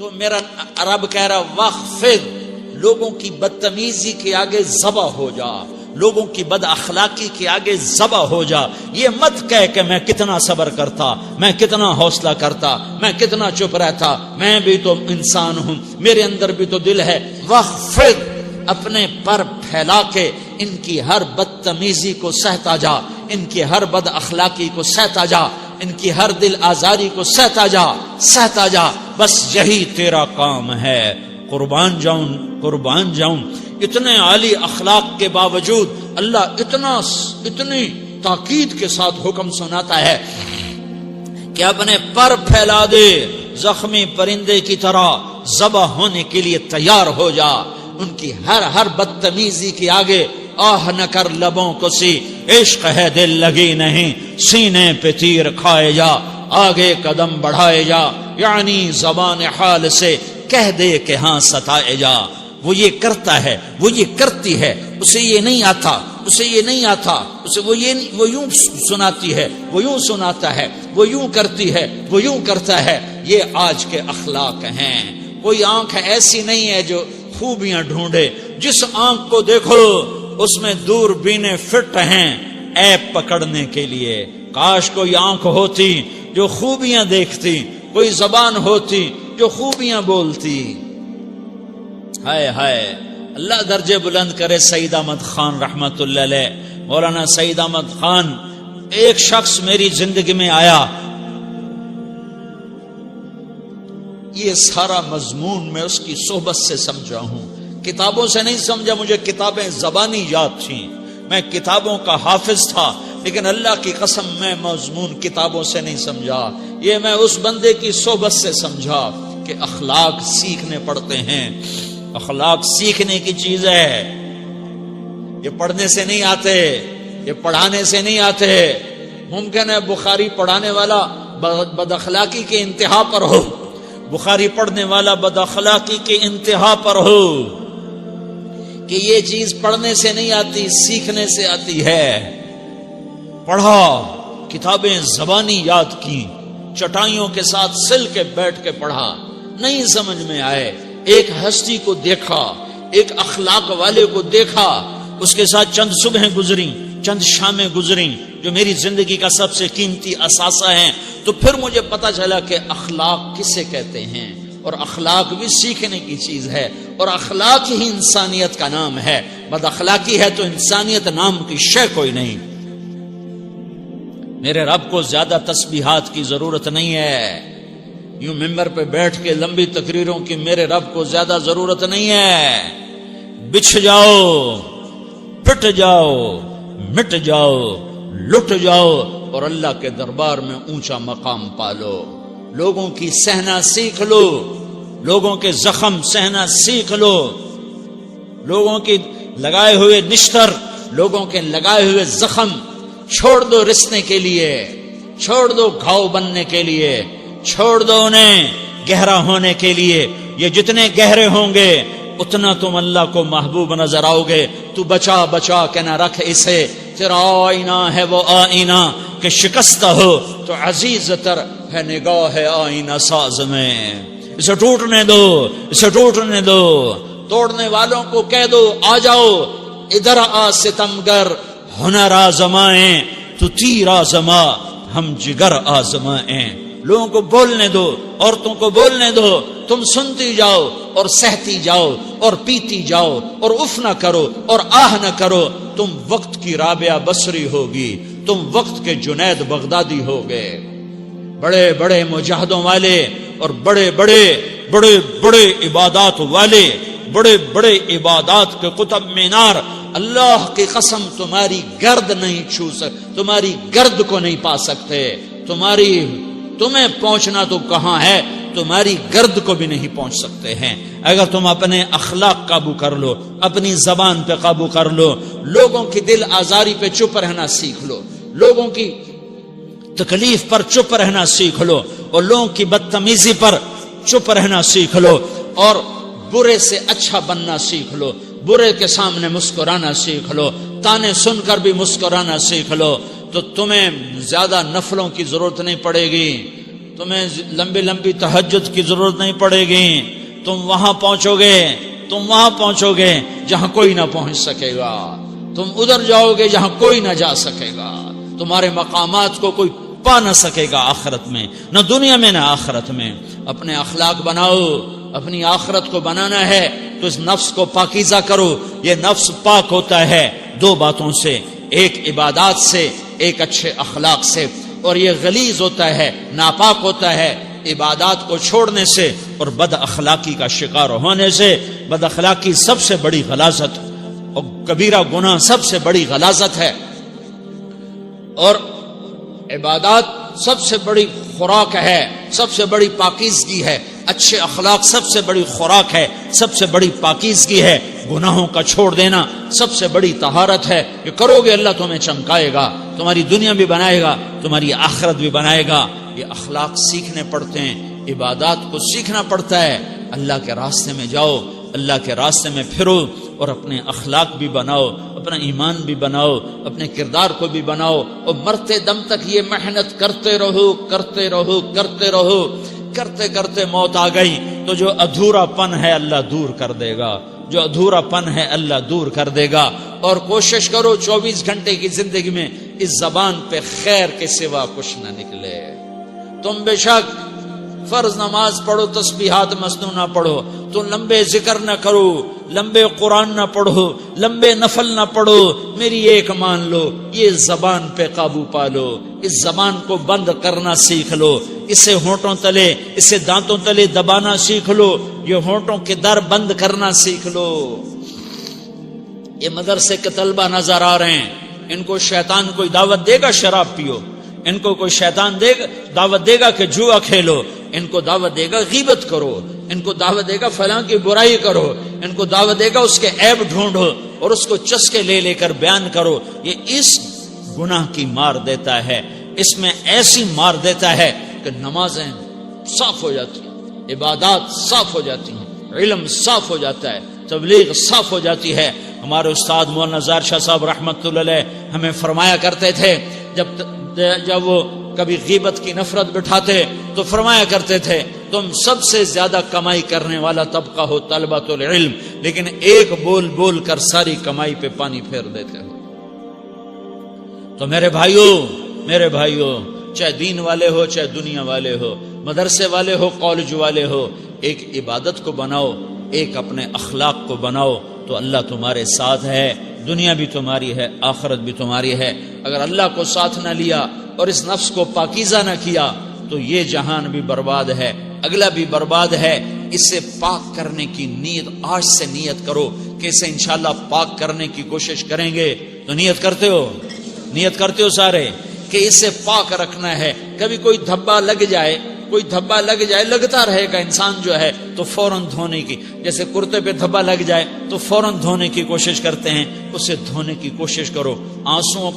تو میرا رب کہہ رہا وخفض، لوگوں کی بدتمیزی کے آگے ذبح ہو جا، لوگوں کی بد اخلاقی کے آگے ذبح ہو جا. یہ مت کہہ کہ میں کتنا صبر کرتا، میں کتنا حوصلہ کرتا، میں کتنا چپ رہتا، میں بھی تو انسان ہوں، میرے اندر بھی تو دل ہے. وخفض، اپنے پر پھیلا کے ان کی ہر بدتمیزی کو سہتا جا، ان کی ہر بد اخلاقی کو سہتا جا، ان کی ہر دل آزاری کو سہتا جا، سہتا جا. بس یہی تیرا کام ہے. قربان جاؤں، قربان جاؤں. اتنے عالی اخلاق کے باوجود اللہ اتنی تاکید کے ساتھ حکم سناتا ہے کہ اپنے پر پھیلا دے، زخمی پرندے کی طرح ذبح ہونے کے لیے تیار ہو جا. ان کی ہر بدتمیزی کے آگے آہ نہ کر لبوں کو سی، عشق ہے دل لگی نہیں، سینے پہ تیر کھائے جا، آگے قدم بڑھائے جا. یعنی زبان حال سے کہہ دے کہ ہاں ستائے جا. وہ یہ کرتا ہے، وہ یہ کرتی ہے، اسے یہ نہیں آتا، اسے یہ نہیں آتا، اسے وہ یوں سناتی ہے، وہ یوں سناتا ہے، وہ یوں کرتی ہے، وہ یوں کرتا ہے. یہ آج کے اخلاق ہیں. کوئی آنکھ ایسی نہیں ہے جو خوبیاں ڈھونڈے. جس آنکھ کو دیکھو اس میں دوربینیں فٹ ہیں عیب پکڑنے کے لیے. کاش کوئی آنکھ ہوتی جو خوبیاں دیکھتی، کوئی زبان ہوتی جو خوبیاں بولتی. ہائے ہائے، اللہ درجے بلند کرے. سعید احمد خان رحمت اللہ علیہ، مولانا سعید احمد خان، ایک شخص میری زندگی میں آیا. یہ سارا مضمون میں اس کی صحبت سے سمجھا ہوں، کتابوں سے نہیں سمجھا. مجھے کتابیں زبانی یاد تھیں، میں کتابوں کا حافظ تھا، لیکن اللہ کی قسم میں مضمون کتابوں سے نہیں سمجھا. یہ میں اس بندے کی صحبت سے سمجھا کہ اخلاق سیکھنے پڑتے ہیں. اخلاق سیکھنے کی چیز ہے، یہ پڑھنے سے نہیں آتے، یہ پڑھانے سے نہیں آتے. ممکن ہے بخاری پڑھانے والا بد اخلاقی کے انتہا پر ہو، بخاری پڑھنے والا بد اخلاقی کے انتہا پر ہو، کہ یہ چیز پڑھنے سے نہیں آتی، سیکھنے سے آتی ہے. پڑھا، کتابیں زبانی یاد کی، چٹائیوں کے ساتھ سل کے بیٹھ کے پڑھا. نہیں سمجھ میں آئے، ایک ہستی کو دیکھا، ایک اخلاق والے کو دیکھا، اس کے ساتھ چند صبحیں گزری، چند شامیں گزری جو میری زندگی کا سب سے قیمتی اثاثہ ہیں. تو پھر مجھے پتا چلا کہ اخلاق کسے کہتے ہیں، اور اخلاق بھی سیکھنے کی چیز ہے، اور اخلاق ہی انسانیت کا نام ہے. بد اخلاقی ہے تو انسانیت نام کی شے کوئی نہیں. میرے رب کو زیادہ تسبیحات کی ضرورت نہیں ہے. یوں ممبر پہ بیٹھ کے لمبی تقریروں کی میرے رب کو زیادہ ضرورت نہیں ہے. بچھ جاؤ، پٹ جاؤ، مٹ جاؤ، لٹ جاؤ، اور اللہ کے دربار میں اونچا مقام پالو. لوگوں کی سہنا سیکھ لو، لوگوں کے زخم سہنا سیکھ لو، لوگوں کی لگائے ہوئے نشتر، لوگوں کے لگائے ہوئے زخم چھوڑ دو رسنے کے لیے، چھوڑ دو گھاؤ بننے کے لیے، چھوڑ دو انہیں گہرا ہونے کے لیے. یہ جتنے گہرے ہوں گے اتنا تم اللہ کو محبوب نظر آؤ گے. تو بچا بچا کے نہ رکھ اسے، تیرا آئینہ ہے وہ آئینہ کہ شکستہ ہو تو عزیز تر ہے نگاہ آئینہ ساز میں. اسے ٹوٹنے دو، اسے ٹوٹنے دو. توڑنے والوں کو کہہ دو آ جاؤ ادھر آ ستمگر، ہنر آزمائیں تو تیر آزما، ہم جگر آزمائیں. لوگوں کو بولنے دو، عورتوں کو بولنے دو، تم سنتی جاؤ اور سہتی جاؤ اور پیتی جاؤ اور اف نہ کرو اور آہ نہ کرو. تم وقت کی رابعہ بصری ہوگی، تم وقت کے جنید بغدادی ہوگے. بڑے بڑے مجاہدوں والے اور بڑے بڑے بڑے بڑے عبادات والے، بڑے بڑے عبادات کے قطب مینار، اللہ کی قسم تمہاری گرد نہیں چھو تمہاری گرد کو نہیں پا سکتے. تمہیں پہنچنا تو کہاں ہے، تمہاری گرد کو بھی نہیں پہنچ سکتے ہیں. اگر تم اپنے اخلاق قابو کر لو، اپنی زبان پہ قابو کر لو، لوگوں کی دل آزاری پہ چپ رہنا سیکھ لو، لوگوں کی تکلیف پر چپ رہنا سیکھ لو، اور لوگوں کی بدتمیزی پر چپ رہنا سیکھ لو، اور برے سے اچھا بننا سیکھ لو، برے کے سامنے مسکرانا سیکھ لو، تانے سن کر بھی مسکرانا سیکھ لو، تو تمہیں زیادہ نفلوں کی ضرورت نہیں پڑے گی. تمہیں لمبی لمبی تہجد کی ضرورت نہیں پڑے گی. تم وہاں پہنچو گے جہاں کوئی نہ پہنچ سکے گا. تم ادھر جاؤ گے جہاں کوئی نہ جا سکے گا. تمہارے مقامات کو کوئی پا نہ سکے گا آخرت میں، نہ دنیا میں نہ آخرت میں. اپنے اخلاق بناؤ. اپنی آخرت کو بنانا ہے تو اس نفس کو پاکیزہ کرو. یہ نفس پاک ہوتا ہے دو باتوں سے، ایک عبادات سے، ایک اچھے اخلاق سے. اور یہ غلیظ ہوتا ہے، ناپاک ہوتا ہے عبادات کو چھوڑنے سے اور بد اخلاقی کا شکار ہونے سے. بد اخلاقی سب سے بڑی غلاظت اور کبیرہ گناہ سب سے بڑی غلاظت ہے، اور عبادات سب سے بڑی خوراک ہے، سب سے بڑی پاکیزگی ہے. اچھے اخلاق سب سے بڑی خوراک ہے، سب سے بڑی پاکیزگی ہے. گناہوں کا چھوڑ دینا سب سے بڑی طہارت ہے. یہ کرو گے اللہ تمہیں چمکائے گا، تمہاری دنیا بھی بنائے گا، تمہاری آخرت بھی بنائے گا. یہ اخلاق سیکھنے پڑتے ہیں، عبادات کو سیکھنا پڑتا ہے. اللہ کے راستے میں جاؤ، اللہ کے راستے میں پھرو، اور اپنے اخلاق بھی بناؤ، اپنا ایمان بھی بناؤ، اپنے کردار کو بھی بناؤ. اور مرتے دم تک یہ محنت کرتے رہو. کرتے کرتے موت آ گئی تو جو ادھورا پن ہے اللہ دور کر دے گا. جو ادھورا پن ہے اللہ دور کر دے گا. اور کوشش کرو 24 گھنٹے کی زندگی میں اس زبان پہ خیر کے سوا کچھ نہ نکلے. تم بے شک فرض نماز پڑھو، تسبیحات مسنون نہ پڑھو، تو لمبے ذکر نہ کرو، لمبے قرآن نہ پڑھو، لمبے نفل نہ پڑھو. میری ایک مان لو، یہ زبان پہ قابو پا لو. اس زبان کو بند کرنا سیکھ لو. اسے ہونٹوں تلے، اسے دانتوں تلے دبانا سیکھ لو. یہ ہونٹوں کے در بند کرنا سیکھ لو. یہ مدرسے کے طلبہ نظر آ رہے ہیں، ان کو شیطان کوئی دعوت دے گا شراب پیو، ان کو کوئی شیطان دعوت دے گا کہ جوا کھیلو، ان کو دعوت دے گا غیبت کرو، ان کو دعوت دے گا فلاں کی برائی کرو، ان کو دعوت دے گا اس کے عیب ڈھونڈو اور اس کو چسکے لے کر بیان کرو. یہ اس گناہ کی مار دیتا ہے، اس میں ایسی مار دیتا ہے کہ نمازیں صاف ہو جاتی ہیں، عبادات صاف ہو جاتی ہیں، علم صاف ہو جاتا ہے، تبلیغ صاف ہو جاتی ہے. ہمارے استاد مولانا زار شاہ صاحب رحمت اللہ علیہ ہمیں فرمایا کرتے تھے، جب وہ کبھی غیبت کی نفرت بٹھاتے تو فرمایا کرتے تھے تم سب سے زیادہ کمائی کرنے والا طبقہ ہو طلبۃ العلم، لیکن ایک بول کر ساری کمائی پہ پانی پھیر دیتے ہو. تو میرے بھائیوں چاہے دین والے ہو، چاہے دنیا والے ہو، مدرسے والے ہو، کالج والے ہو، ایک عبادت کو بناؤ، ایک اپنے اخلاق کو بناؤ تو اللہ تمہارے ساتھ ہے. دنیا بھی تمہاری ہے، آخرت بھی تمہاری ہے. اگر اللہ کو ساتھ نہ لیا اور اس نفس کو پاکیزہ نہ کیا تو یہ جہان بھی برباد ہے، اگلا بھی برباد ہے. اسے پاک کرنے کی نیت آج سے نیت کرو کہ اسے انشاءاللہ پاک کرنے کی کوشش کریں گے. تو نیت کرتے ہو سارے کہ اسے پاک رکھنا ہے. کبھی کوئی دھبا لگ جائے، لگتا رہے گا انسان جو ہے تو فوراً دھونے کی، جیسے کرتے پہ دھبا لگ جائے تو فوراً دھونے کی کوشش کرتے ہیں، اسے دھونے کی کوشش کرو. آنسوؤں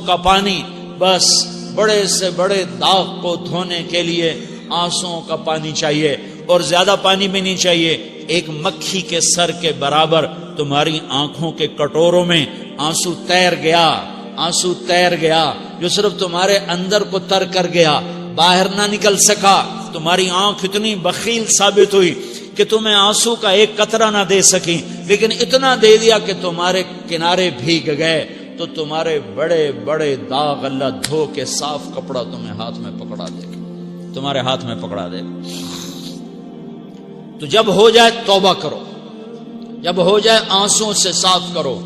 کا پانی بس بڑے سے بڑے داغ کو دھونے کے لیے آنسوؤں کا پانی چاہیے، اور زیادہ پانی بھی نہیں چاہیے. ایک مکھی کے سر کے برابر تمہاری آنکھوں کے کٹوروں میں آنسو تیر گیا جو صرف تمہارے اندر کو تر کر گیا، باہر نہ نکل سکا. تمہاری آنکھ اتنی بخیل ثابت ہوئی کہ تمہیں آنسو کا ایک قطرہ نہ دے سکی، لیکن اتنا دے دیا کہ تمہارے کنارے بھیگ گئے. تو تمہارے بڑے بڑے داغ اللہ دھو کے صاف کپڑا تمہیں ہاتھ میں پکڑا دے گا، تمہارے ہاتھ میں پکڑا دے گا. تو جب ہو جائے توبہ کرو، جب ہو جائے آنسوں سے صاف کرو.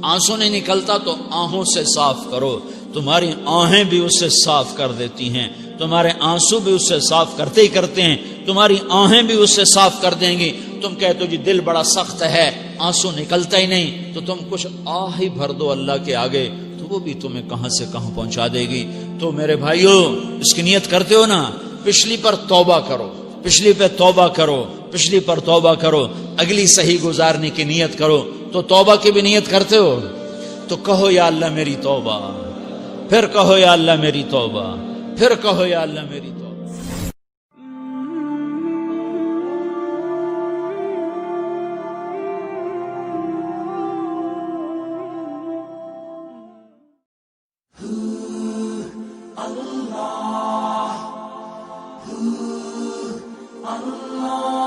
آنسو نہیں نکلتا تو آہوں سے صاف کرو. تمہاری آہیں بھی اسے صاف کر دیتی ہیں، تمہارے آنسو بھی اسے صاف کرتے ہی کرتے ہیں، تمہاری آہیں بھی اسے صاف کر دیں گی. تم کہتے ہو جی دل بڑا سخت ہے، آنسو نکلتا ہی نہیں، تو تم کچھ آہ ہی بھر دو اللہ کے آگے، تو وہ بھی تمہیں کہاں سے کہاں پہنچا دے گی. تو میرے بھائیو اس کی نیت کرتے ہو نا، پچھلی پر توبہ کرو، پچھلی پہ توبہ کرو، پچھلی پر توبہ کرو، اگلی صحیح گزارنے کی نیت کرو. تو توبہ کی بھی نیت کرتے ہو تو کہو یا اللہ میری توبہ، پھر کہو یا اللہ میری توبہ، پھر کہو یا اللہ میری توبہ. اللہ